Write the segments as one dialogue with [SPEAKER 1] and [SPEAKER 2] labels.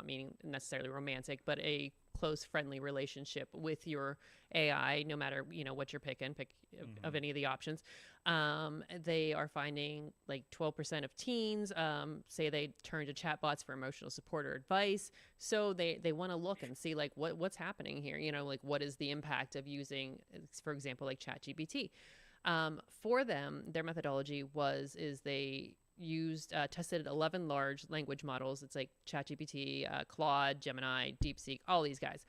[SPEAKER 1] not meaning necessarily romantic, but a close, friendly relationship with your AI, no matter, what you're pick of any of the options. They are finding like 12% of teens say they turn to chatbots for emotional support or advice. So they want to look and see like what's happening here, like what is the impact of using, for example, like ChatGPT. For them, their methodology is they tested 11 large language models. It's like ChatGPT, Claude, Gemini, DeepSeek, all these guys.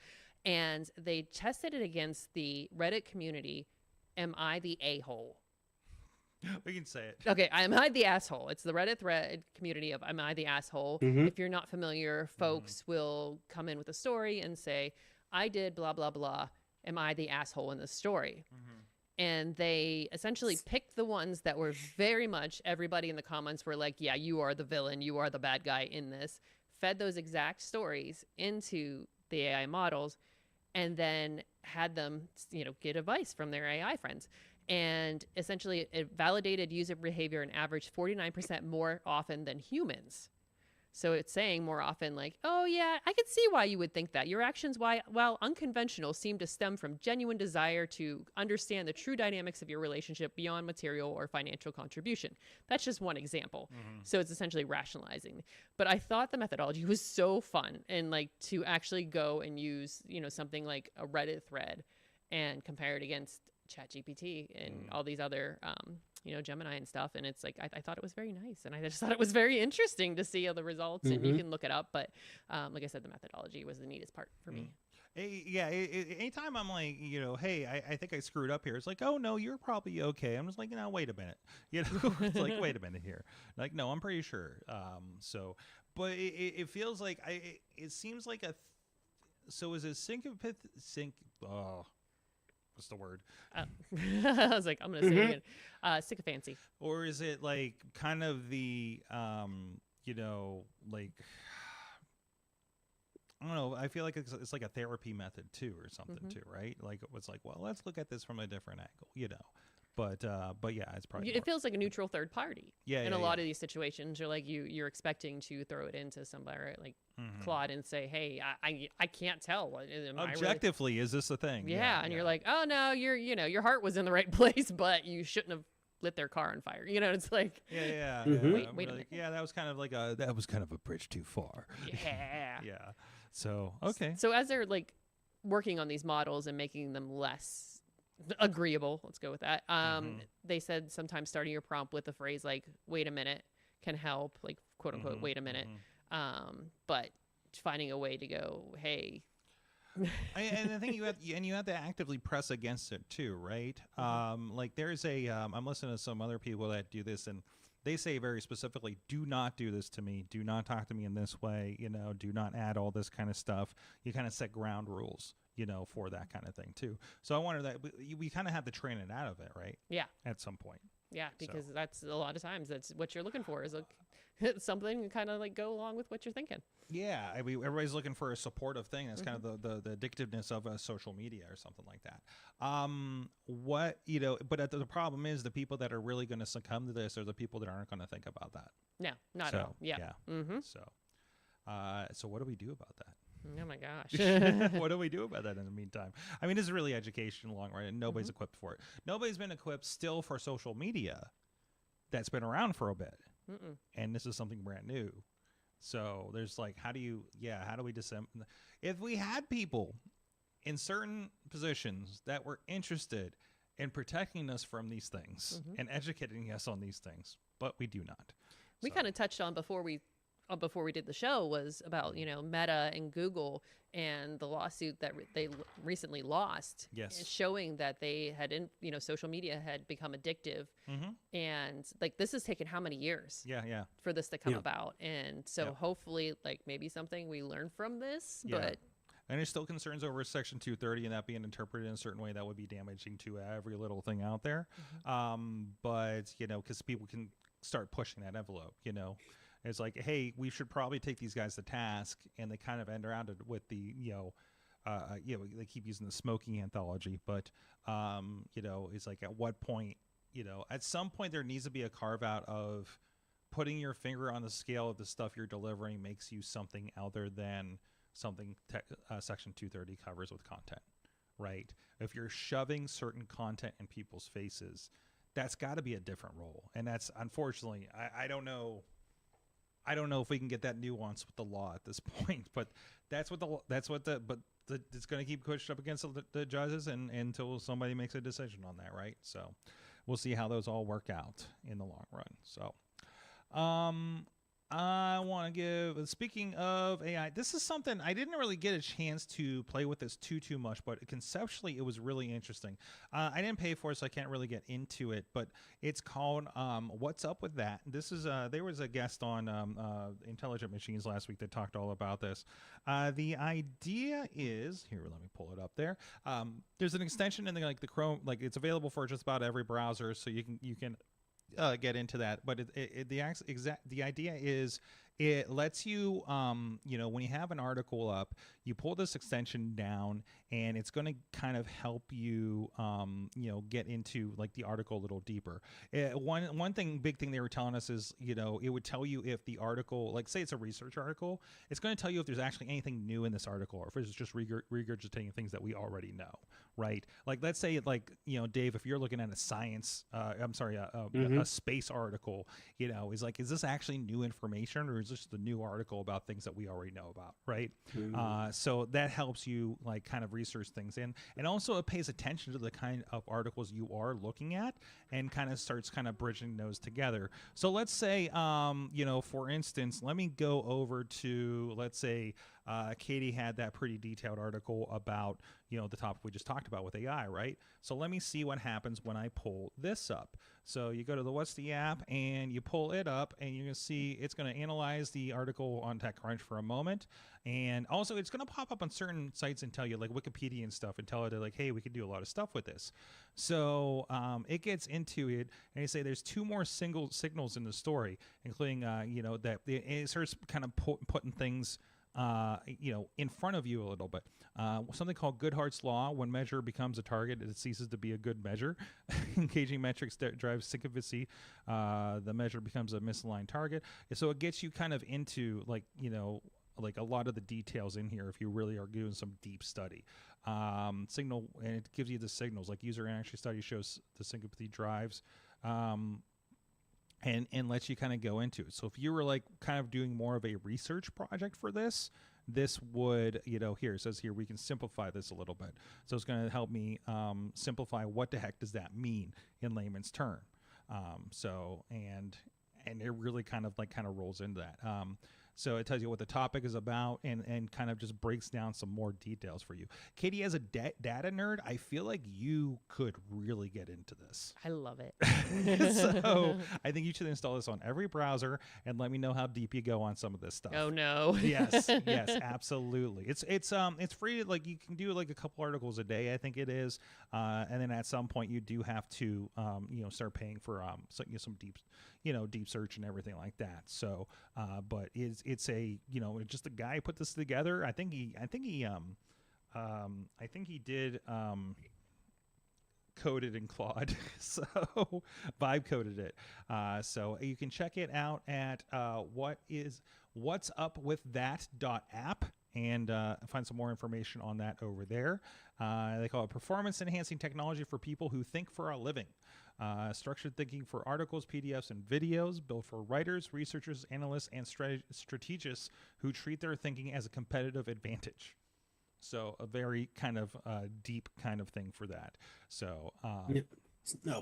[SPEAKER 1] And they tested it against the Reddit community. Am I the a-hole?
[SPEAKER 2] We can say it.
[SPEAKER 1] Okay, am I the asshole? It's the Reddit thread community of am I the asshole? If you're not familiar, folks will come in with a story and say, I did blah, blah, blah. Am I the asshole in this story? And they essentially picked the ones that were very much, everybody in the comments were like, yeah, you are the villain, you are the bad guy in this, fed those exact stories into the AI models, and then had them, get advice from their AI friends. And essentially it validated user behavior and averaged 49% more often than humans. So it's saying more often like, oh, yeah, I could see why you would think that. Your actions, while unconventional, seem to stem from genuine desire to understand the true dynamics of your relationship beyond material or financial contribution. That's just one example. So it's essentially rationalizing. But I thought the methodology was so fun, and like to actually go and use, something like a Reddit thread and compare it against ChatGPT and all these other Gemini and stuff. And it's like, I thought it was very nice. And I just thought it was very interesting to see the results, and you can look it up. But like I said, the methodology was the neatest part for me.
[SPEAKER 2] Anytime I'm like, hey, I think I screwed up here. It's like, oh, no, you're probably okay. I'm just like, wait a minute. It's like, wait a minute here. Like, no, I'm pretty sure. But it feels like, it seems like so is it what's the word?
[SPEAKER 1] I was like, I'm going to say it again. Sycophancy.
[SPEAKER 2] Or is it like kind of the, like, I don't know. I feel like it's like a therapy method too, or something too, right? Like it's like, well, let's look at this from a different angle, But yeah, it's probably
[SPEAKER 1] it feels like a neutral third party.
[SPEAKER 2] Yeah.
[SPEAKER 1] In a lot of these situations, you're like you're expecting to throw it into somebody like Claude and say, hey, I can't tell.
[SPEAKER 2] Objectively, is this a thing?
[SPEAKER 1] Yeah, and you're like, oh no, your heart was in the right place, but you shouldn't have lit their car on fire. It's like
[SPEAKER 2] yeah.
[SPEAKER 1] Wait a minute.
[SPEAKER 2] Yeah, that was kind of like a bridge too far.
[SPEAKER 1] Yeah.
[SPEAKER 2] Yeah. So okay.
[SPEAKER 1] So as they're like working on these models and making them less agreeable, let's go with that. They said sometimes starting your prompt with a phrase like "wait a minute" can help, like quote unquote "wait a minute," but finding a way to go, hey.
[SPEAKER 2] And I think you have to actively press against it too, right? Like there's I'm listening to some other people that do this, and they say very specifically, do not do this to me. Do not talk to me in this way. Do not add all this kind of stuff. You kind of set ground rules, for that kind of thing too. So I wonder that we kind of have to train it out of it, right?
[SPEAKER 1] Yeah.
[SPEAKER 2] At some point.
[SPEAKER 1] Yeah, because that's a lot of times that's what you're looking for, is like something kind of like go along with what you're thinking.
[SPEAKER 2] Yeah, I mean, everybody's looking for a supportive thing. That's kind of the addictiveness of social media or something like that. But the problem is the people that are really going to succumb to this are the people that aren't going to think about that.
[SPEAKER 1] No, not at all. Yeah.
[SPEAKER 2] So what do we do about that?
[SPEAKER 1] Oh my gosh.
[SPEAKER 2] What do we do about that in the meantime? I mean, this is really education long run, and nobody's equipped for it. Nobody's been equipped still for social media that's been around for a bit. And this is something brand new. So there's like, how do we disseminate? If we had people in certain positions that were interested in protecting us from these things and educating us on these things, but we do not.
[SPEAKER 1] We kind of touched on before we did the show was about, Meta and Google and the lawsuit that they recently lost.
[SPEAKER 2] Yes.
[SPEAKER 1] Showing that they had, social media had become addictive. And like, this has taken how many years?
[SPEAKER 2] Yeah.
[SPEAKER 1] For this to come about. And so hopefully like maybe something we learn from this, but.
[SPEAKER 2] And there's still concerns over Section 230 and that being interpreted in a certain way that would be damaging to every little thing out there. But, because people can start pushing that envelope, It's like, hey, we should probably take these guys to task, and they kind of end around it with the, they keep using the smoking anthology, but, it's like at what point, at some point there needs to be a carve out of putting your finger on the scale of the stuff you're delivering makes you something other than something Section 230 covers with content, right? If you're shoving certain content in people's faces, that's got to be a different role. And that's, unfortunately, I don't know. I don't know if we can get that nuance with the law at this point, but it's going to keep pushed up against the judges until somebody makes a decision on that, right? So we'll see how those all work out in the long run. So, I want to give, speaking of AI, this is something I didn't really get a chance to play with this too much, but conceptually it was really interesting. I didn't pay for it, so I can't really get into it, but it's called What's Up With That? This is there was a guest on Intelligent Machines last week that talked all about this. The idea is, here, let me pull it up there. There's an extension in the Chrome, it's available for just about every browser, so you can get into that, but the idea is it lets you when you have an article up, you pull this extension down, and it's going to kind of help you get into the article a little deeper. Big thing they were telling us is it would tell you if the article, say it's a research article, it's going to tell you if there's actually anything new in this article, or if it's just regurgitating things that we already know, right? Let's say Dave, if you're looking at a science a space article, is this actually new information, or is this the new article about things that we already know about, right? So that helps you kind of research things, and also it pays attention to the kind of articles you are looking at, and kind of starts bridging those together. So let's say for instance, let me go over to, let's say Katie had that pretty detailed article about the topic we just talked about with AI, right? So let me see what happens when I pull this up. So you go to the What's the App, and you pull it up, and you're going to see it's going to analyze the article on TechCrunch for a moment, and also it's going to pop up on certain sites and tell you, like Wikipedia and stuff, and tell it hey, we can do a lot of stuff with this. So it gets into it, and they say there's two more signals in the story, including that it starts kind of putting things in front of you a little bit. Something called Goodhart's Law: when measure becomes a target, it ceases to be a good measure. Engaging metrics that drives sycophancy, the measure becomes a misaligned target. So it gets you kind of into a lot of the details in here if you really are doing some deep study. Signal, and it gives you the signals, user interaction study shows the sycophancy drives. And lets you kind of go into it. So if you were kind of doing more of a research project for this would, here it says here, we can simplify this a little bit. So it's going to help me simplify what the heck does that mean in layman's term. And it really kind of rolls into that. So it tells you what the topic is about, and kind of just breaks down some more details for you. Katie, as a data nerd, I feel like you could really get into this.
[SPEAKER 1] I love it.
[SPEAKER 2] So I think you should install this on every browser and let me know how deep you go on some of this stuff.
[SPEAKER 1] Oh no.
[SPEAKER 2] Yes, absolutely. It's free. You can do a couple articles a day, I think it is, and then at some point you do have to start paying for some deep search and everything like that. So, but it's a just a guy put this together. I think he did coded in Claude, so vibe coded it. So you can check it out at what's up with that.app, and find some more information on that over there. They call it performance enhancing technology for people who think for a living. Structured thinking for articles, PDFs, and videos, built for writers, researchers, analysts, and strategists who treat their thinking as a competitive advantage. So a very kind of deep kind of thing for that. So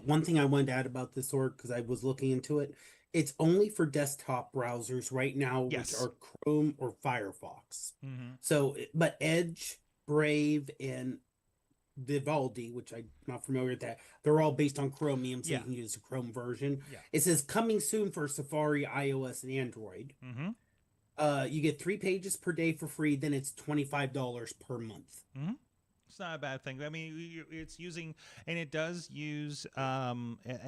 [SPEAKER 3] one thing I wanted to add about this org, because I was looking into it, it's only for desktop browsers right now,
[SPEAKER 2] yes,
[SPEAKER 3] which are Chrome or Firefox.
[SPEAKER 2] Mm-hmm.
[SPEAKER 3] So, but Edge, Brave, and Vivaldi, which I'm not familiar with that, they're all based on Chromium, so you can use the Chrome version. It says coming soon for Safari, iOS, and Android. You get 3 pages per day for free, then it's $25 per month.
[SPEAKER 2] It's not a bad thing. I mean, it's using, and it does use, I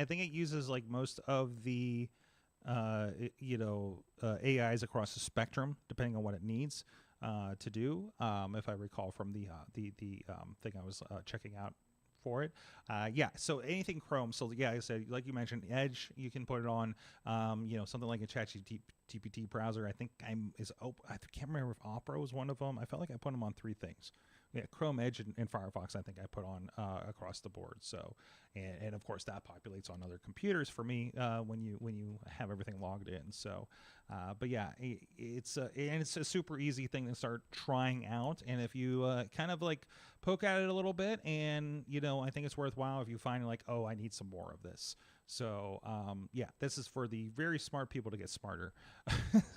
[SPEAKER 2] think it uses most of the AIs across the spectrum, depending on what it needs to do. If I recall from the thing I was checking out for it. Yeah, so anything Chrome. So yeah, I said, like you mentioned, Edge, you can put it on, something like a ChatGPT browser. I think I can't remember if Opera was one of them. I felt like I put them on 3 things. Yeah, Chrome, Edge, and Firefox, I think I put on across the board. So, and of course that populates on other computers for me when you have everything logged in. So, but yeah, it's a super easy thing to start trying out. And if you kind of like poke at it a little bit, and I think it's worthwhile if you find like, oh, I need some more of this. So, yeah, this is for the very smart people to get smarter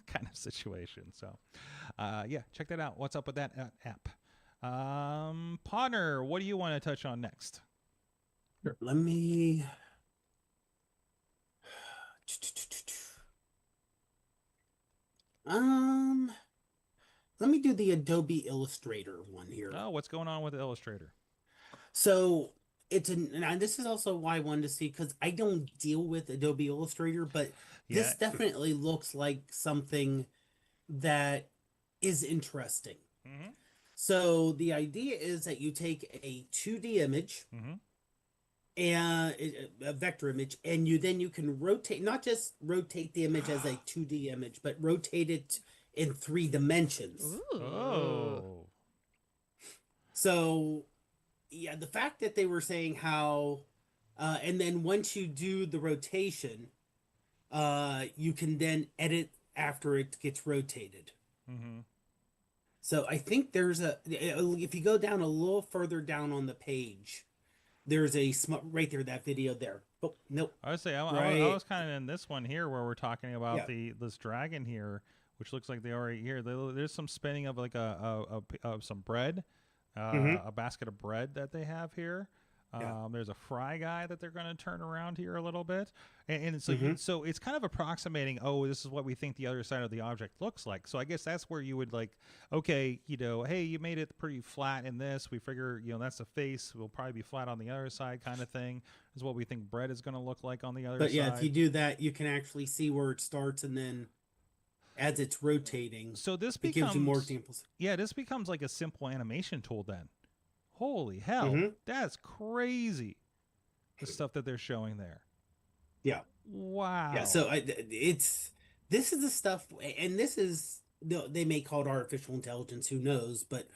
[SPEAKER 2] kind of situation. So, yeah, check that out. What's up with that app? Potter, what do you want to touch on next?
[SPEAKER 3] Sure. Let me do the Adobe Illustrator one here.
[SPEAKER 2] Oh, what's going on with Illustrator?
[SPEAKER 3] So and this is also why I wanted to see, because I don't deal with Adobe Illustrator, but this definitely looks like something that is interesting.
[SPEAKER 2] Mm-hmm.
[SPEAKER 3] So the idea is that you take a 2D image, and a vector image, and you can rotate, not just rotate the image as a 2D image, but rotate it in 3 dimensions.
[SPEAKER 1] Ooh.
[SPEAKER 2] Oh.
[SPEAKER 3] So yeah, the fact that they were saying how, and then once you do the rotation, you can then edit after it gets rotated.
[SPEAKER 2] Mm-hmm.
[SPEAKER 3] So I think if you go down a little further down on the page, there's right there, that video there. Oh, nope.
[SPEAKER 2] I would say I was kind of in this one here where we're talking about this dragon here, which looks like they already here. There's some spinning of like some bread, a basket of bread that they have here. There's a fry guy that they're going to turn around here a little bit, and so so it's kind of approximating. Oh, this is what we think the other side of the object looks like. So I guess that's where you would like, okay, hey, you made it pretty flat in this. We figure that's the face. Will probably be flat on the other side, kind of thing. Is what we think bread is going to look like on the other side.
[SPEAKER 3] But yeah, if you do that, you can actually see where it starts, and then as it's rotating,
[SPEAKER 2] so this
[SPEAKER 3] gives you more examples.
[SPEAKER 2] Yeah, this becomes like a simple animation tool then. Holy hell, that's crazy. The stuff that they're showing there.
[SPEAKER 3] Yeah.
[SPEAKER 2] Wow.
[SPEAKER 3] Yeah, so this is the stuff, and this is, they may call it artificial intelligence, who knows, but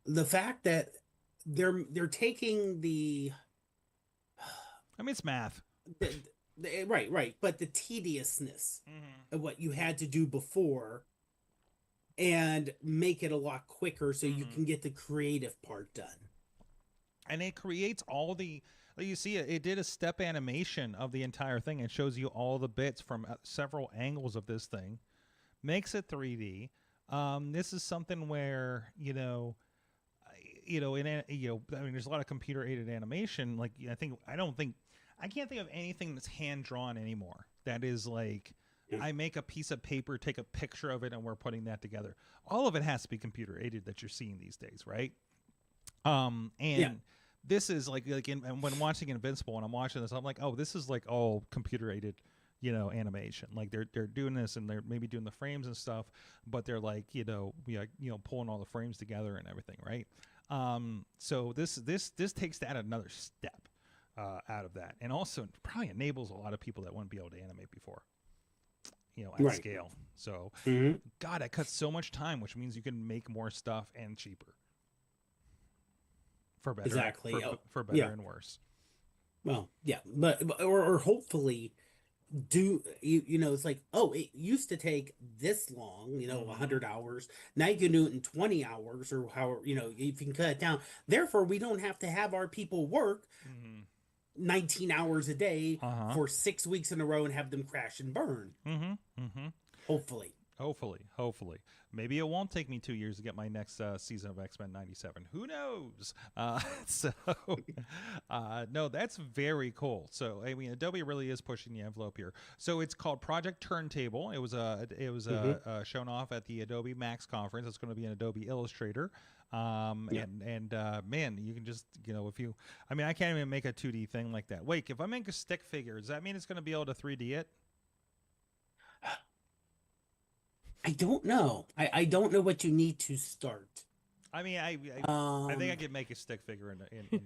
[SPEAKER 3] the fact that they're taking the,
[SPEAKER 2] I mean, it's math.
[SPEAKER 3] Right, but the tediousness of what you had to do before and make it a lot quicker so you can get the creative part done.
[SPEAKER 2] And it creates all the, you see, it did a step animation of the entire thing. It shows you all the bits from several angles of this thing, makes it 3D. This is something where, I mean, there's a lot of computer aided animation. Like, I can't think of anything that's hand drawn anymore. That is like, I make a piece of paper, take a picture of it, and we're putting that together. All of it has to be computer aided that you're seeing these days, right? This is like when watching Invincible, and I'm watching this, I'm like, oh, this is like all computer aided, animation. Like they're doing this, and they're maybe doing the frames and stuff, but they're like, pulling all the frames together and everything, right? So this takes that another step out of that, and also probably enables a lot of people that wouldn't be able to animate before, at scale. So, God, that cuts so much time, which means you can make more stuff and cheaper. For better,
[SPEAKER 3] exactly.
[SPEAKER 2] For better and worse.
[SPEAKER 3] Well, yeah, but or hopefully it's like, oh, it used to take this long, 100 hours. Now you can do it in 20 hours, or however, if you can cut it down. Therefore, we don't have to have our people work 19 hours a day for 6 weeks in a row and have them crash and burn.
[SPEAKER 2] Hopefully. Maybe it won't take me 2 years to get my next season of X-Men 97. Who knows? No, that's very cool. So, I mean, Adobe really is pushing the envelope here. So it's called Project Turntable. It was shown off at the Adobe Max conference. It's going to be an Adobe Illustrator. Man, you can just, I can't even make a 2D thing like that. Wait, if I make a stick figure, does that mean it's going to be able to 3D it?
[SPEAKER 3] I don't know. I don't know what you need to start.
[SPEAKER 2] I mean, I think I could make a stick figure in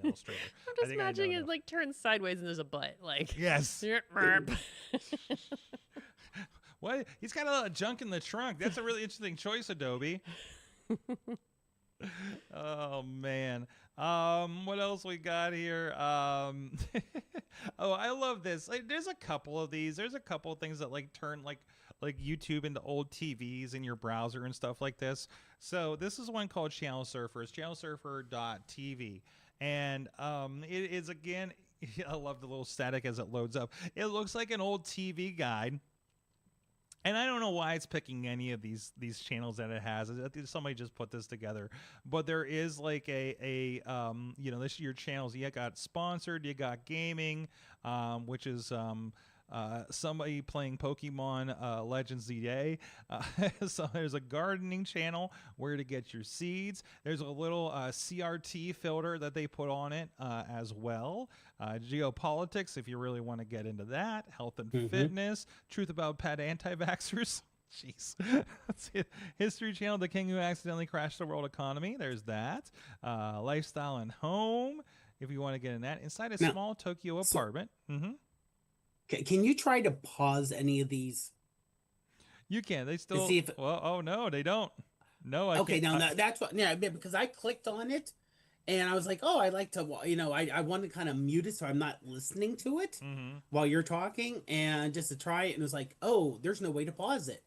[SPEAKER 2] Illustrator.
[SPEAKER 1] I'm just imagining it like turns sideways and there's a butt. Like
[SPEAKER 2] yes. What? He's got a lot of junk in the trunk. That's a really interesting choice, Adobe. Oh man. What else we got here? Oh, I love this. Like, there's a couple of these. There's a couple of things that like turn like YouTube into old TVs in your browser and stuff like this. So this is one called Channel Surfer. It's channelsurfer.tv. And it is, again, I love the little static as it loads up. It looks like an old TV guide. And I don't know why it's picking any of these channels that it has. I think somebody just put this together. But there is like a this your channels. You got sponsored, you got gaming, which is somebody playing Pokemon Legends ZA. So there's a gardening channel, where to get your seeds. There's a little CRT filter that they put on it as well. Geopolitics, if you really want to get into that. Health and fitness. Truth about pet anti-vaxxers. Jeez. History channel, the king who accidentally crashed the world economy. There's that. Lifestyle and home, if you want to get in that. Inside a small Tokyo apartment.
[SPEAKER 3] Can you try to pause any of these?
[SPEAKER 2] You can. They still. See if, well, oh no, they don't. No, I
[SPEAKER 3] okay,
[SPEAKER 2] can't.
[SPEAKER 3] now that's what. Yeah, because I clicked on it, and I was like, oh, I like to. I want to kind of mute it so I'm not listening to it while you're talking, and just to try it, and it was like, oh, there's no way to pause it.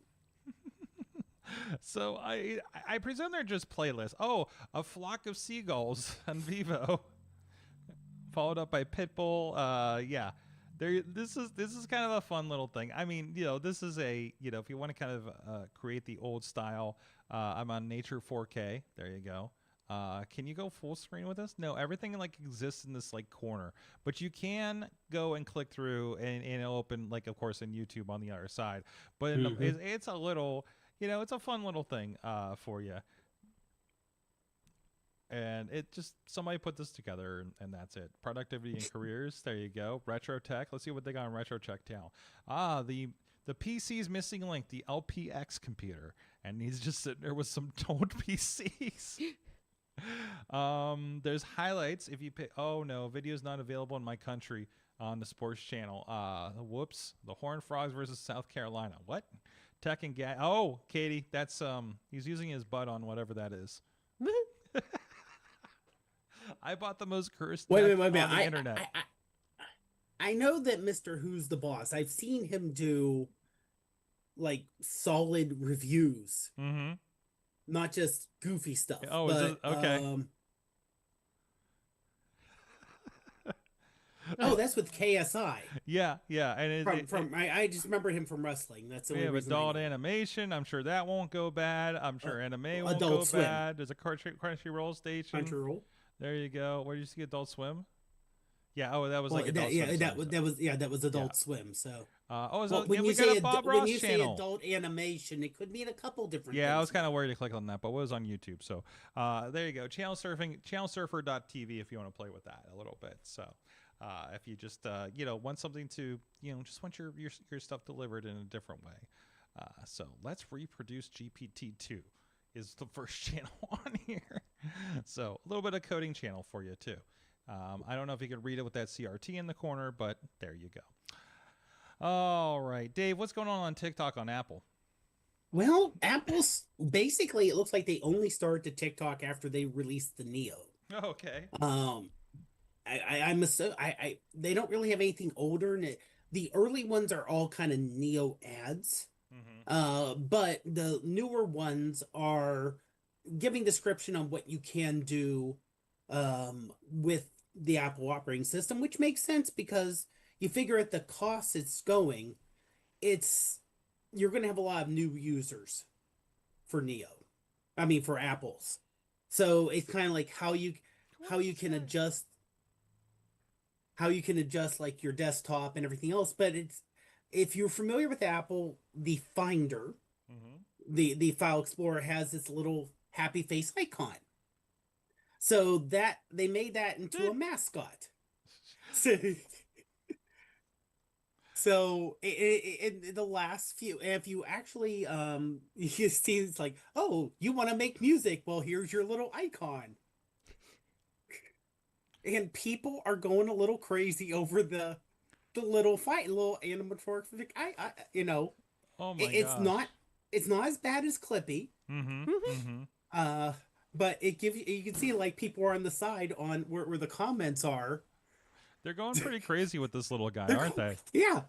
[SPEAKER 2] So I presume they're just playlists. Oh, a flock of seagulls on Vivo, followed up by Pitbull. Yeah. This is kind of a fun little thing. I mean, this is if you want to kind of create the old style, I'm on Nature 4K. There you go. Can you go full screen with this? No, everything like exists in this like corner, but you can go and click through and it'll open like, of course, in YouTube on the other side. But it's a little, it's a fun little thing for you. And it just, somebody put this together, and that's it. Productivity and careers. There you go. Retro tech. Let's see what they got on Retro Tech now. The PC's missing link, the LPX computer, and he's just sitting there with some old PCs. There's highlights. If you pick, oh no, video's not available in my country on the sports channel. Whoops. The Horned Frogs versus South Carolina. What? Tech and gas. Oh, Katie, that's he's using his butt on whatever that is. I bought the most cursed
[SPEAKER 3] wait,
[SPEAKER 2] on the internet.
[SPEAKER 3] I know that Mr. Who's the Boss, I've seen him do like solid reviews, not just goofy stuff.
[SPEAKER 2] Oh, is it? Okay.
[SPEAKER 3] Oh, that's with KSI.
[SPEAKER 2] Yeah, and
[SPEAKER 3] I just remember him from wrestling. That's the
[SPEAKER 2] we have adult animation. I'm sure that won't go bad. I'm sure anime won't
[SPEAKER 3] Adult
[SPEAKER 2] go
[SPEAKER 3] Swim.
[SPEAKER 2] bad. There's a Crunchyroll station.
[SPEAKER 3] Crunchyroll.
[SPEAKER 2] There you go. Where did you see Adult Swim? Yeah. Oh, that was like
[SPEAKER 3] Adult
[SPEAKER 2] Swim.
[SPEAKER 3] That was Adult Swim. So.
[SPEAKER 2] When you say
[SPEAKER 3] say adult animation, it could mean a couple different.
[SPEAKER 2] Yeah, things. I was kind of worried to click on that, but it was on YouTube. So there you go. Channelsurfer.tv if you want to play with that a little bit. So if you just want something to just want your stuff delivered in a different way. So let's reproduce GPT-2 is the first channel on here. So a little bit of coding channel for you too. I don't know if you could read it with that CRT in the corner, but there you go. All right, Dave, what's going on TikTok on Apple?
[SPEAKER 3] Well, Apple's basically, it looks like they only started to TikTok after they released the Neo.
[SPEAKER 2] Okay.
[SPEAKER 3] They don't really have anything older. The early ones are all kind of Neo ads. But the newer ones are giving description on what you can do with the Apple operating system, which makes sense because you figure at the cost it's going, you're going to have a lot of new users for for Apples. So it's kind of like how you can adjust like your desktop and everything else. But if you're familiar with Apple, the Finder, the File Explorer has this little happy face icon. So that they made that into a mascot. So in the last few, if you actually you see, it's like, oh, you want to make music? Well, here's your little icon. And people are going a little crazy over the little little animatronic. You know,
[SPEAKER 2] Oh my
[SPEAKER 3] it's
[SPEAKER 2] gosh.
[SPEAKER 3] not as bad as Clippy.
[SPEAKER 2] Mm-hmm. Mm-hmm.
[SPEAKER 3] Uh, but it gives you can see like people are on the side on where the comments are.
[SPEAKER 2] They're going pretty crazy with this little guy, aren't they?
[SPEAKER 3] Yeah.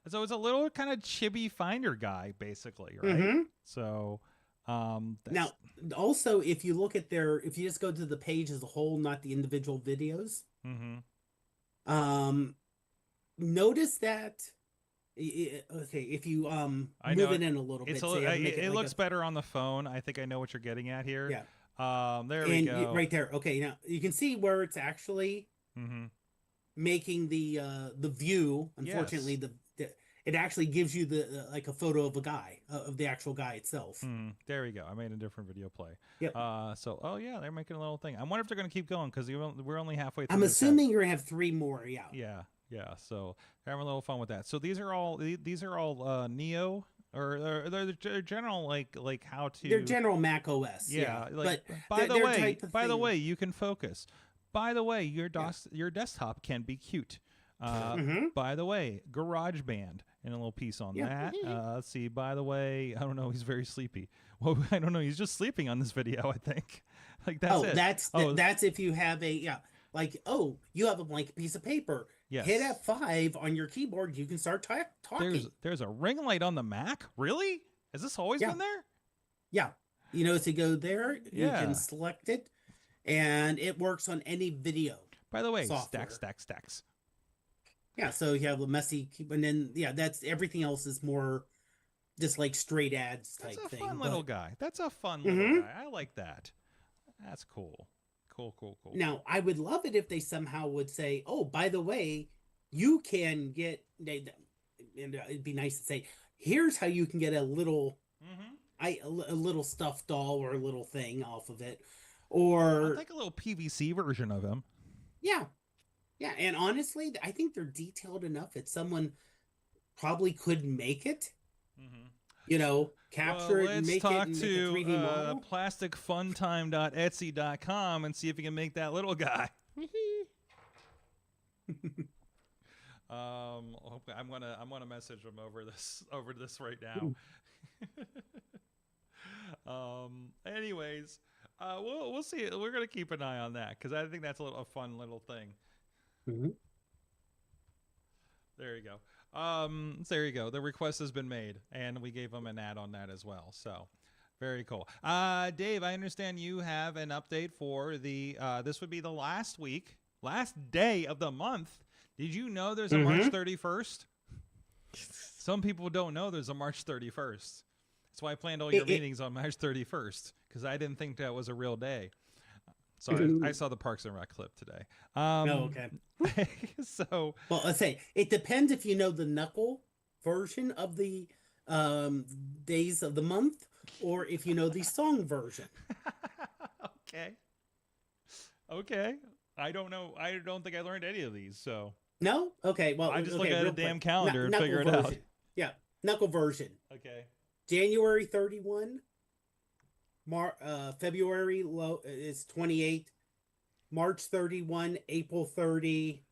[SPEAKER 2] So it's a little kind of chibi finder guy, basically, right?
[SPEAKER 3] Mm-hmm.
[SPEAKER 2] So,
[SPEAKER 3] now, also, if you look at if you just go to the page as a whole, not the individual videos, notice that. Okay, if you move it in a little bit,
[SPEAKER 2] it looks better on the phone. I think I know what you're getting at here.
[SPEAKER 3] Yeah.
[SPEAKER 2] There we go.
[SPEAKER 3] Right there. Okay, now you can see where it's actually making the view. Unfortunately, it actually gives you the like a photo of a guy of the actual guy itself.
[SPEAKER 2] There we go. I made a different video play.
[SPEAKER 3] Yep.
[SPEAKER 2] So yeah, they're making a little thing. I wonder if they're going to keep going because we're only halfway through.
[SPEAKER 3] I'm assuming you're gonna have 3 more. Yeah.
[SPEAKER 2] Yeah. So they're having a little fun with that. So these are all Neo or they're general like how to.
[SPEAKER 3] They're general Mac OS.
[SPEAKER 2] Yeah.
[SPEAKER 3] But
[SPEAKER 2] by the way, you can focus. By the way, your desktop can be cute. By the way, GarageBand, and a little piece on that. Let's see. By the way, I don't know. He's very sleepy. Well, I don't know. He's just sleeping on this video, I think. Like that's it.
[SPEAKER 3] That's if you have you have a blank piece of paper.
[SPEAKER 2] Yes.
[SPEAKER 3] Hit F5 on your keyboard. You can start talking.
[SPEAKER 2] There's a ring light on the Mac. Really? Has this always been there?
[SPEAKER 3] Yeah. You know, to go there, you can select it, and it works on any video.
[SPEAKER 2] By the way,
[SPEAKER 3] software.
[SPEAKER 2] stacks.
[SPEAKER 3] Yeah, so you have a messy, and then that's everything else is more just like straight ads type thing.
[SPEAKER 2] That's a fun little guy. That's a fun little guy. I like that. That's cool. Cool.
[SPEAKER 3] Now, I would love it if they somehow would say, "Oh, by the way, you can get." And it'd be nice to say, "Here's how you can get a little, a little stuffed doll or a little thing off of it," or
[SPEAKER 2] I'd like a little PVC version of him.
[SPEAKER 3] Yeah. And honestly, I think they're detailed enough that someone probably could make it. You know, capture it and make it in a 3D model.
[SPEAKER 2] plasticfuntime.etsy.com and see if you can make that little guy. I'm gonna message him over this right now. Anyways, we'll see. We're gonna keep an eye on that because I think that's a fun little thing. There you go. There you go. The request has been made, and we gave them an ad on that as well. So, very cool. Dave, I understand you have an update for the. This would be the last day of the month. Did you know there's a March 31st? Some people don't know there's a March 31st. That's why I planned all your meetings on March 31st because I didn't think that was a real day. Sorry, I saw the Parks and Rec clip today.
[SPEAKER 3] Okay.
[SPEAKER 2] So,
[SPEAKER 3] well, let's say it depends if you know the Knuckle version of the days of the month, or if you know the song version.
[SPEAKER 2] Okay. I don't know. I don't think I learned any of these. So
[SPEAKER 3] no. Okay. Well,
[SPEAKER 2] I just look at a damn calendar and figure it out.
[SPEAKER 3] Yeah, Knuckle version.
[SPEAKER 2] Okay.
[SPEAKER 3] January 31. February low is 28, March 31, April 30.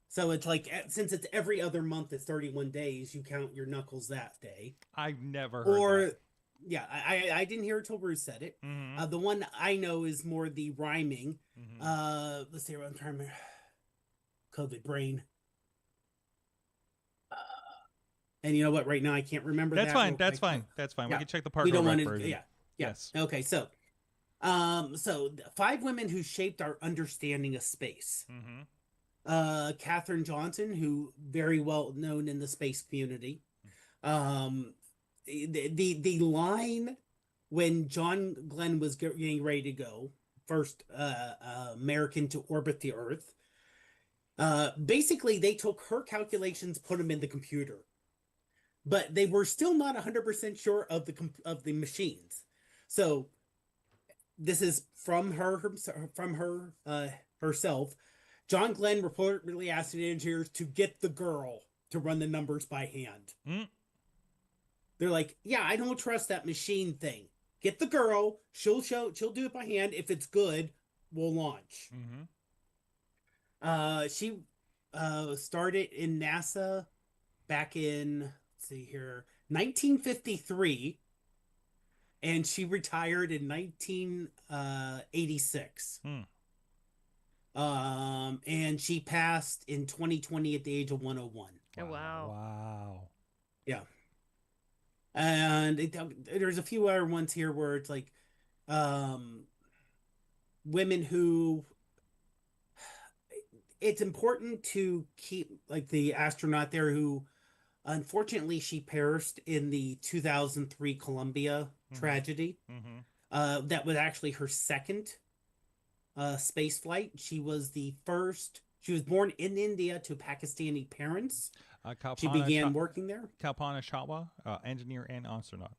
[SPEAKER 3] So it's like, since it's every other month, it's 31 days. You count your knuckles that day.
[SPEAKER 2] I've never heard that.
[SPEAKER 3] Yeah, I didn't hear it till Bruce said it. The one I know is more the rhyming. Let's see, I'm trying to remember. COVID brain. And you know what? Right now, I can't remember.
[SPEAKER 2] That's fine. That's fine. Yeah. We can check the Park and Rec version.
[SPEAKER 3] Yeah. Yes. Okay. So 5 women who shaped our understanding of space. Katherine Johnson, who very well known in the space community. The line when John Glenn was getting ready to go, first American to orbit the Earth. Basically, they took her calculations, put them in the computer, but they were still not 100% sure of the machines. So this is from her herself. John Glenn reportedly asked the engineers to get the girl to run the numbers by hand.
[SPEAKER 2] Mm.
[SPEAKER 3] They're like, yeah, I don't trust that machine thing. Get the girl. She'll do it by hand. If it's good, we'll launch. She started in NASA back in, let's see here, 1953, and she retired in 1986. And she passed in 2020 at the age of 101.
[SPEAKER 1] Oh, wow.
[SPEAKER 2] Wow.
[SPEAKER 3] Yeah. And there's a few other ones here where it's like women who, it's important to keep, like the astronaut there who unfortunately she perished in the 2003 Columbia tragedy. That was actually her second space flight. She was the first. She was born in India to Pakistani parents. She began working there.
[SPEAKER 2] Kalpana Chawla, engineer and astronaut.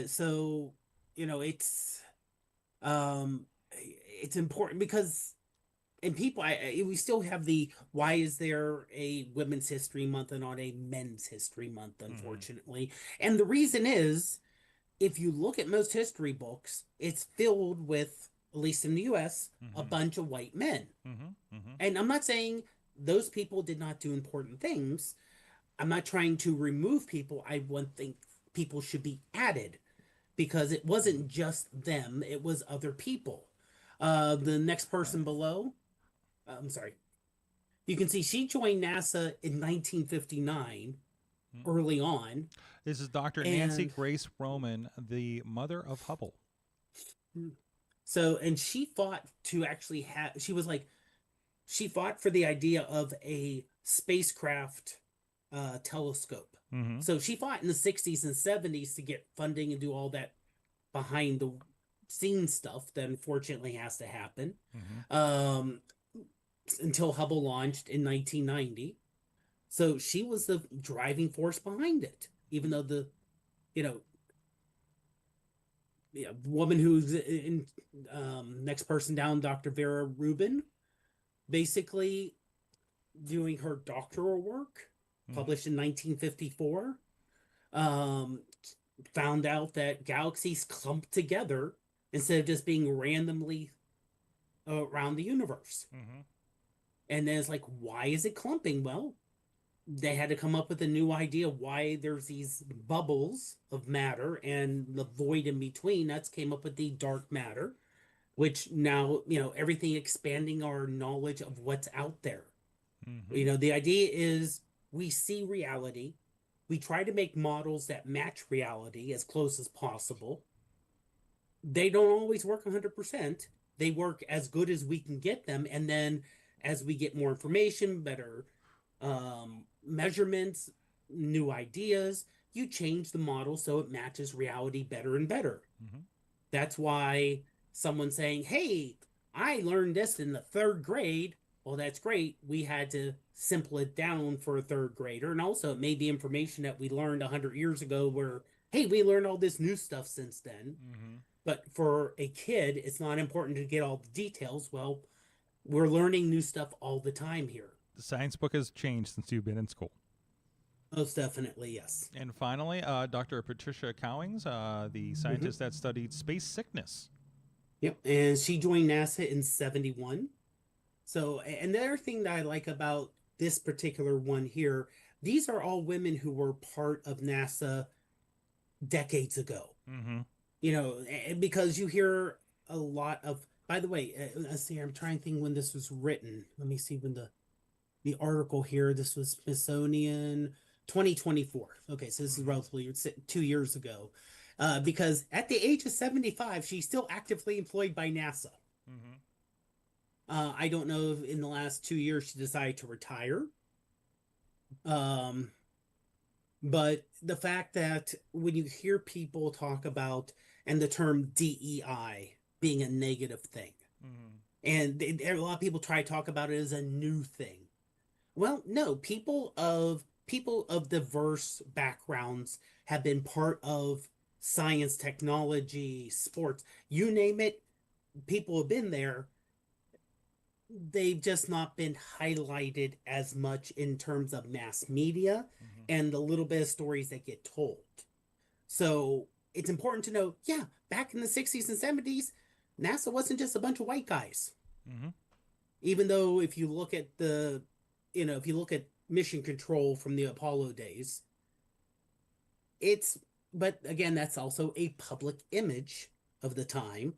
[SPEAKER 3] So, you know, it's important because, and people, we still have the, why is there a Women's History Month and not a Men's History Month, unfortunately. And the reason is, if you look at most history books, it's filled with, at least in the US, a bunch of white men. And I'm not saying those people did not do important things. I'm not trying to remove people. I think people should be added because it wasn't just them, it was other people. The next person below, I'm sorry. You can see she joined NASA in 1959, early on.
[SPEAKER 2] This is Dr. Nancy Grace Roman, the mother of Hubble.
[SPEAKER 3] So, and she fought to actually have, she fought for the idea of a spacecraft telescope. So she fought in the 60s and 70s to get funding and do all that behind the scenes stuff that unfortunately has to happen. Until Hubble launched in 1990. So she was the driving force behind it, even though the, woman who's in, next person down, Dr. Vera Rubin, basically doing her doctoral work, published in 1954, found out that galaxies clump together instead of just being randomly around the universe. And then it's like, why is it clumping? Well, they had to come up with a new idea why there's these bubbles of matter and the void in between. That's came up with the dark matter, which now, everything expanding our knowledge of what's out there. The idea is we see reality. We try to make models that match reality as close as possible. They don't always work 100%. They work as good as we can get them. And then as we get more information, better measurements, new ideas, you change the model so it matches reality better and better. That's why someone saying, hey, I learned this in the 3rd grade. Well, that's great. We had to simple it down for a 3rd grader. And also it may be information that we learned 100 years ago where, hey, we learned all this new stuff since then. But for a kid, it's not important to get all the details. Well, we're learning new stuff all the time here.
[SPEAKER 2] The science book has changed since you've been in school.
[SPEAKER 3] Most definitely, yes.
[SPEAKER 2] And finally, Dr. Patricia Cowings, the scientist that studied space sickness.
[SPEAKER 3] Yep, and she joined NASA in 1971. So, and the other thing that I like about this particular one here, these are all women who were part of NASA decades ago. Because you hear a lot of, by the way, let's see, I'm trying to think when this was written. Let me see when the article here, this was Smithsonian 2024. Okay, so this is relatively 2 years ago. Because at the age of 75, she's still actively employed by NASA. I don't know if in the last 2 years she decided to retire. But the fact that when you hear people talk about, and the term DEI being a negative thing, and a lot of people try to talk about it as a new thing. Well, no, people of diverse backgrounds have been part of science, technology, sports, you name it, people have been there. they've just not been highlighted as much in terms of mass media and the little bit of stories that get told. So it's important to know, yeah, back in the 60s and 70s, NASA wasn't just a bunch of white guys. Even though if you look at if you look at mission control from the Apollo days, but again, that's also a public image of the time.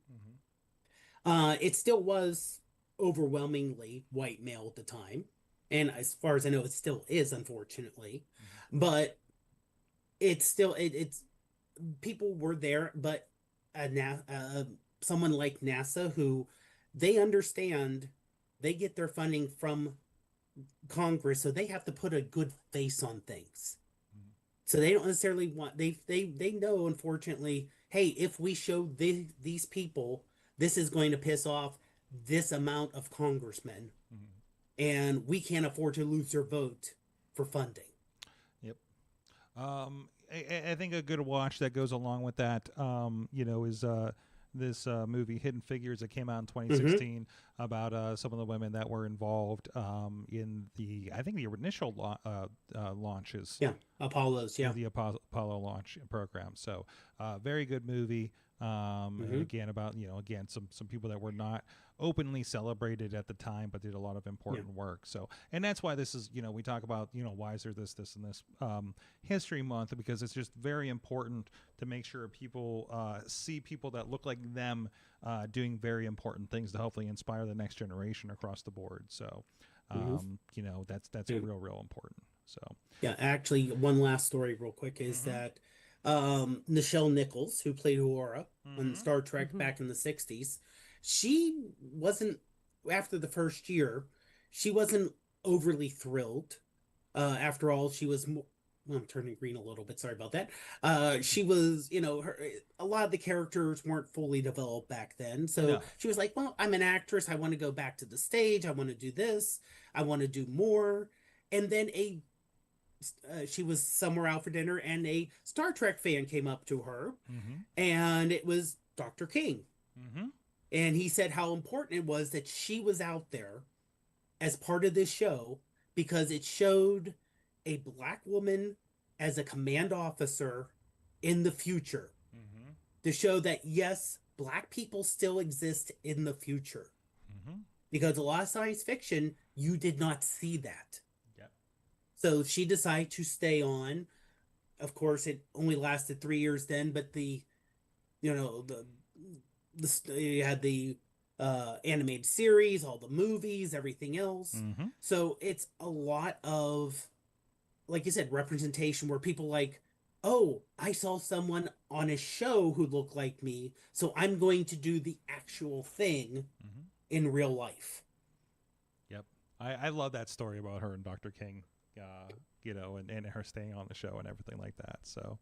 [SPEAKER 3] It still was overwhelmingly white male at the time. And as far as I know, it still is, unfortunately. But it's still, it's people were there, but someone like NASA who they understand they get their funding from Congress, so they have to put a good face on things. So they don't necessarily want, they know, unfortunately, hey, if we show these people, this is going to piss off this amount of congressmen, and we can't afford to lose their vote for funding.
[SPEAKER 2] Yep. I think a good watch that goes along with that, is this movie Hidden Figures that came out in 2016 about some of the women that were involved in the initial launches.
[SPEAKER 3] Yeah, Apollo's. Yeah,
[SPEAKER 2] the Apollo launch program. So very good movie. And again, about some people that were not openly celebrated at the time, but did a lot of important work. So, and that's why this is, we talk about, why is there this and this History Month, because it's just very important to make sure people see people that look like them doing very important things to hopefully inspire the next generation across the board. So, that's real important. So,
[SPEAKER 3] yeah, actually, one last story real quick is that Nichelle Nichols, who played Uhura on Star Trek back in the 60s, she wasn't, after the first year, she wasn't overly thrilled. After all, she was more, well, I'm turning green a little bit, sorry about that. She was, a lot of the characters weren't fully developed back then. So she was like, well, I'm an actress. I want to go back to the stage. I want to do this. I want to do more. And then she was somewhere out for dinner, and a Star Trek fan came up to her, and it was Dr. King. And he said how important it was that she was out there as part of this show, because it showed a Black woman as a command officer in the future, to show that, yes, Black people still exist in the future. Because a lot of science fiction, you did not see that. So she decided to stay on. Of course, it only lasted 3 years then, but you had the animated series, all the movies, everything else. So it's a lot of, like you said, representation where people like, oh, I saw someone on a show who looked like me, so I'm going to do the actual thing in real life.
[SPEAKER 2] Yep. I love that story about her and Dr. King. And her staying on the show and everything like that. So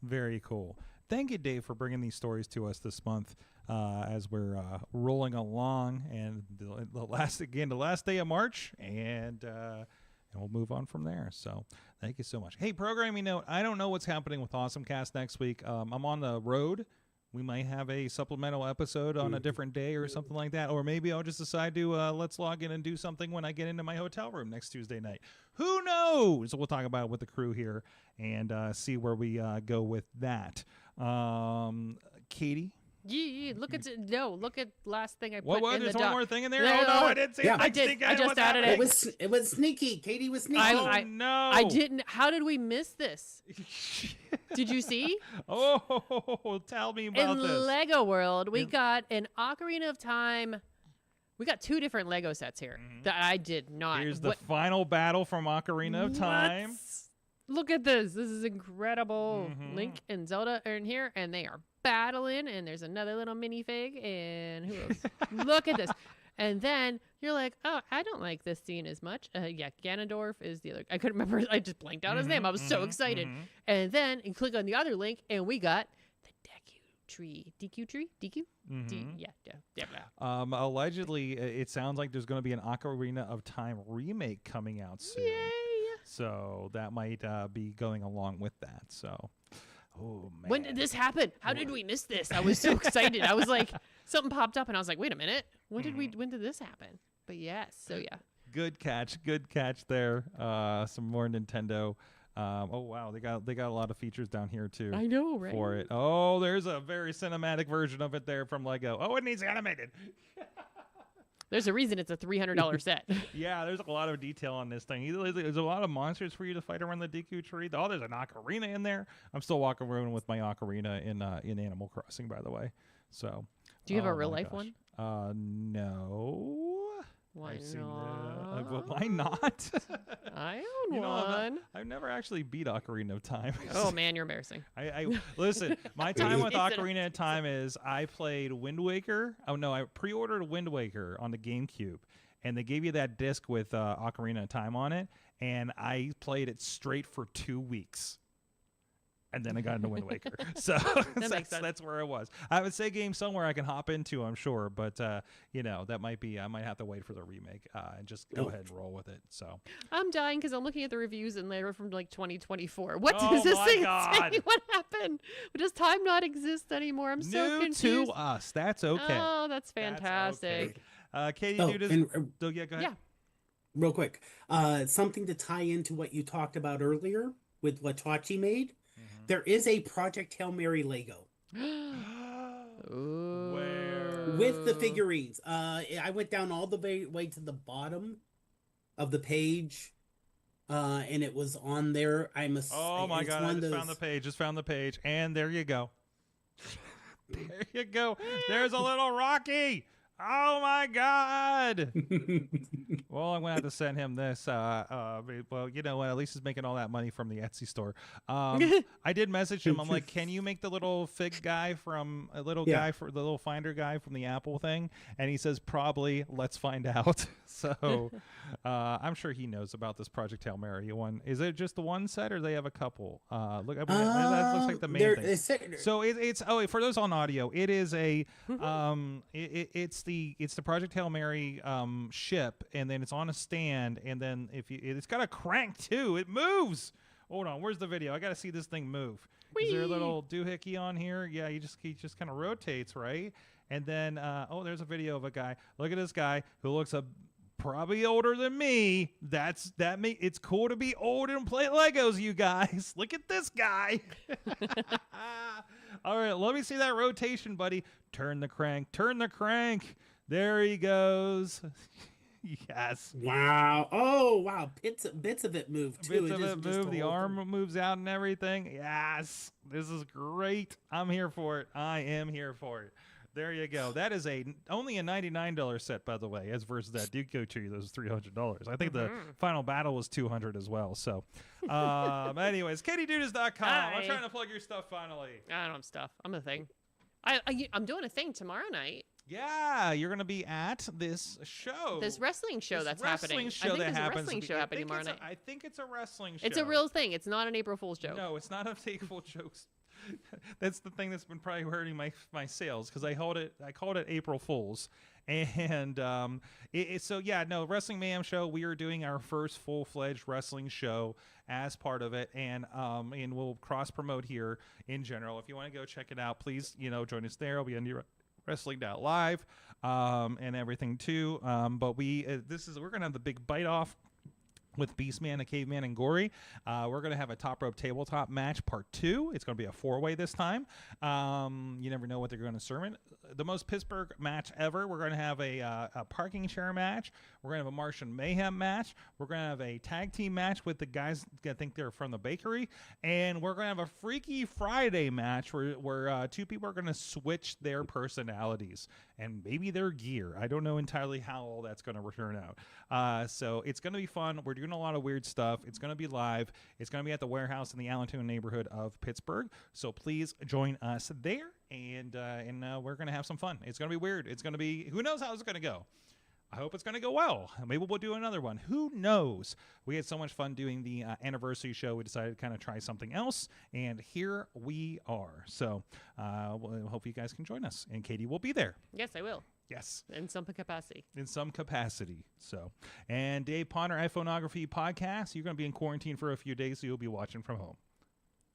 [SPEAKER 2] very cool. Thank you, Dave, for bringing these stories to us this month as we're rolling along, and the last day of March, and we'll move on from there. So thank you so much. Hey, programming note, I don't know what's happening with AwesomeCast next week. I'm on the road. We might have a supplemental episode on a different day or something like that. Or maybe I'll just decide to let's log in and do something when I get into my hotel room next Tuesday night. Who knows? We'll talk about it with the crew here and see where we go with that. Katie?
[SPEAKER 1] Yeah, look at last thing I put in
[SPEAKER 2] There's
[SPEAKER 1] the
[SPEAKER 2] one
[SPEAKER 1] doc.
[SPEAKER 2] more thing in there? No, I didn't see it.
[SPEAKER 1] I did. I just added it.
[SPEAKER 3] It was sneaky. Katie was sneaky.
[SPEAKER 2] No.
[SPEAKER 1] I didn't. How did we miss this? Did you see?
[SPEAKER 2] Oh, tell me about this.
[SPEAKER 1] In Lego World, we got an Ocarina of Time. We got 2 different Lego sets here that I did not.
[SPEAKER 2] Here's the final battle from Ocarina of Time.
[SPEAKER 1] Look at this. This is incredible. Link and Zelda are in here, and they are battling, and there's another little minifig, and who else? Look at this. And then you're like, oh, I don't like this scene as much. Ganondorf is the other. I couldn't remember. I just blanked out his name. I was so excited. And then you click on the other link, and we got the DQ tree.
[SPEAKER 2] Allegedly, it sounds like there's going to be an Ocarina of Time remake coming out soon.
[SPEAKER 1] Yay!
[SPEAKER 2] So that might be going along with that. So, oh man,
[SPEAKER 1] when did this happen? How did we miss this? I was so excited. I was like, something popped up, and I was like, wait a minute. When did this happen? But yes, so yeah.
[SPEAKER 2] Good catch there. Some more Nintendo. Oh wow, they got a lot of features down here too.
[SPEAKER 1] I know, right?
[SPEAKER 2] For it. Oh, there's a very cinematic version of it there from Lego. Oh, it needs animated.
[SPEAKER 1] There's a reason it's a $300 set.
[SPEAKER 2] Yeah, there's a lot of detail on this thing. There's a lot of monsters for you to fight around the Deku tree. Oh, there's an ocarina in there. I'm still walking around with my ocarina in Animal Crossing, by the way. So,
[SPEAKER 1] do you have a real life one?
[SPEAKER 2] No.
[SPEAKER 1] Why not?
[SPEAKER 2] Why not?
[SPEAKER 1] I own one.
[SPEAKER 2] I've never actually beat Ocarina of Time.
[SPEAKER 1] Oh man, you're embarrassing.
[SPEAKER 2] I listen. My time with Ocarina of Time is I played Wind Waker. Oh no, I pre-ordered Wind Waker on the GameCube, and they gave you that disc with Ocarina of Time on it, and I played it straight for 2 weeks. And then I got into Wind Waker. So that's where I was. I would say game somewhere I can hop into, I'm sure. But, that might be, I might have to wait for the remake and just go ahead and roll with it. So
[SPEAKER 1] I'm dying because I'm looking at the reviews and they're from like 2024. What does this thing say? What happened? Does time not exist anymore? I'm so confused.
[SPEAKER 2] New to us. That's okay.
[SPEAKER 1] Oh, that's fantastic.
[SPEAKER 2] That's okay. Katie, go ahead.
[SPEAKER 1] Yeah.
[SPEAKER 3] Real quick. Something to tie into what you talked about earlier with what Tachi made. There is a Project Hail Mary Lego.
[SPEAKER 2] Where?
[SPEAKER 3] With the figurines. I went down all the way to the bottom of the page, and it was on there.
[SPEAKER 2] Oh my God, I just found the page. And there you go. There you go. There's a little Rocky. Oh my God! Well, I'm gonna have to send him this. Well, you know what? At least he's making all that money from the Etsy store. I did message him. I'm like, can you make the little fig guy from the little finder guy from the Apple thing? And he says probably. Let's find out. So I'm sure he knows about this Project Hail Mary one. Is it just the one set, or do they have a couple? That looks like the main thing. So it's for those on audio, it is a it's the Project Hail Mary ship, and then it's on a stand, and then it's got a crank too. It moves. Hold on, where's the video? I got to see this thing move. Whee! Is there a little doohickey on here? Yeah, he just kind of rotates, right? And then there's a video of a guy. Look at this guy who looks probably older than me. It's cool to be old and play Legos, you guys. Look at this guy. All right, let me see that rotation, buddy. Turn the crank. There he goes. Yes.
[SPEAKER 3] Wow. Oh, wow. Bits of it move too.
[SPEAKER 2] Bits of it move. The arm moves out and everything. Yes. This is great. I'm here for it. I am here for it. There you go. That is only a $99 set, by the way, as versus that Deku tree that was $300. I think the final battle was $200 as well. So, anyways, KatieDudas.com. I'm trying to plug your stuff finally.
[SPEAKER 1] I don't have stuff. I'm a thing. I'm doing a thing tomorrow night.
[SPEAKER 2] Yeah, you're going to be at this show.
[SPEAKER 1] This wrestling show that's happening. I think there's a wrestling show happening tomorrow night.
[SPEAKER 2] I think it's a wrestling show.
[SPEAKER 1] It's a real thing. It's not an April Fool's joke.
[SPEAKER 2] No, it's not an April joke. That's the thing that's been probably hurting my sales, because I called it April Fools. And Wrestling Mayhem show. We are doing our first full-fledged wrestling show as part of it, and we'll cross promote here in general. If you want to go check it out, please join us there. It'll be on Wrestling.live and everything too. But we're gonna have the big bite off with Beastman, the Caveman, and Gory. We're going to have a top rope tabletop match part 2. It's going to be a 4-way this time. You never know what they're going to serve. The most Pittsburgh match ever. We're going to have a parking chair match. We're going to have a Martian Mayhem match. We're going to have a tag team match with the guys I think they're from the bakery. And we're going to have a Freaky Friday match where 2 people are going to switch their personalities and maybe their gear. I don't know entirely how all that's going to turn out. So it's going to be fun. We're doing a lot of weird stuff. It's going to be live. It's going to be at the warehouse in the Allentown neighborhood of Pittsburgh. So please join us there, and we're going to have some fun. It's going to be weird. It's going to be, who knows how it's going to go. I hope it's going to go well. Maybe we'll do another one. Who knows? We had so much fun doing the anniversary show. We decided to kind of try something else, and here we are. So we'll hope you guys can join us, and Katie will be there.
[SPEAKER 1] Yes, I will.
[SPEAKER 2] Yes.
[SPEAKER 1] In some capacity.
[SPEAKER 2] So, and Dave Ponder, iPhoneography podcast. You're going to be in quarantine for a few days, so you'll be watching from home.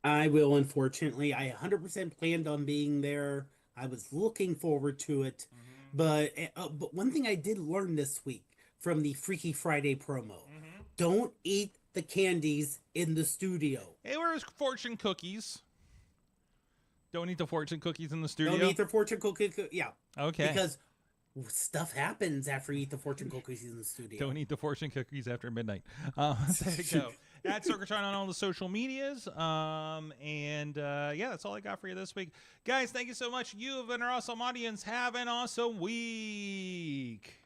[SPEAKER 3] I will, unfortunately. I 100% planned on being there. I was looking forward to it. Mm-hmm. But one thing I did learn this week from the Freaky Friday promo.
[SPEAKER 2] Mm-hmm.
[SPEAKER 3] Don't eat the candies in the studio.
[SPEAKER 2] Hey, where's fortune cookies? Don't eat the fortune cookies in the studio?
[SPEAKER 3] Don't eat the fortune cookies. Yeah.
[SPEAKER 2] Okay.
[SPEAKER 3] Because stuff happens after you eat the fortune cookies in the studio.
[SPEAKER 2] Don't eat the fortune cookies after midnight. There you go. At Sorgatron on all the social medias. Yeah, that's all I got for you this week. Guys, thank you so much. You have been our awesome audience. Have an awesome week.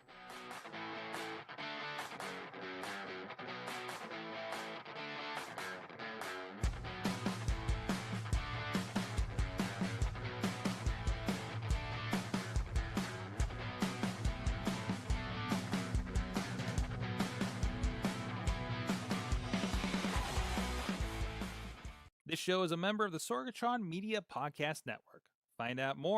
[SPEAKER 2] This show is a member of the Sorgatron Media Podcast Network. Find out more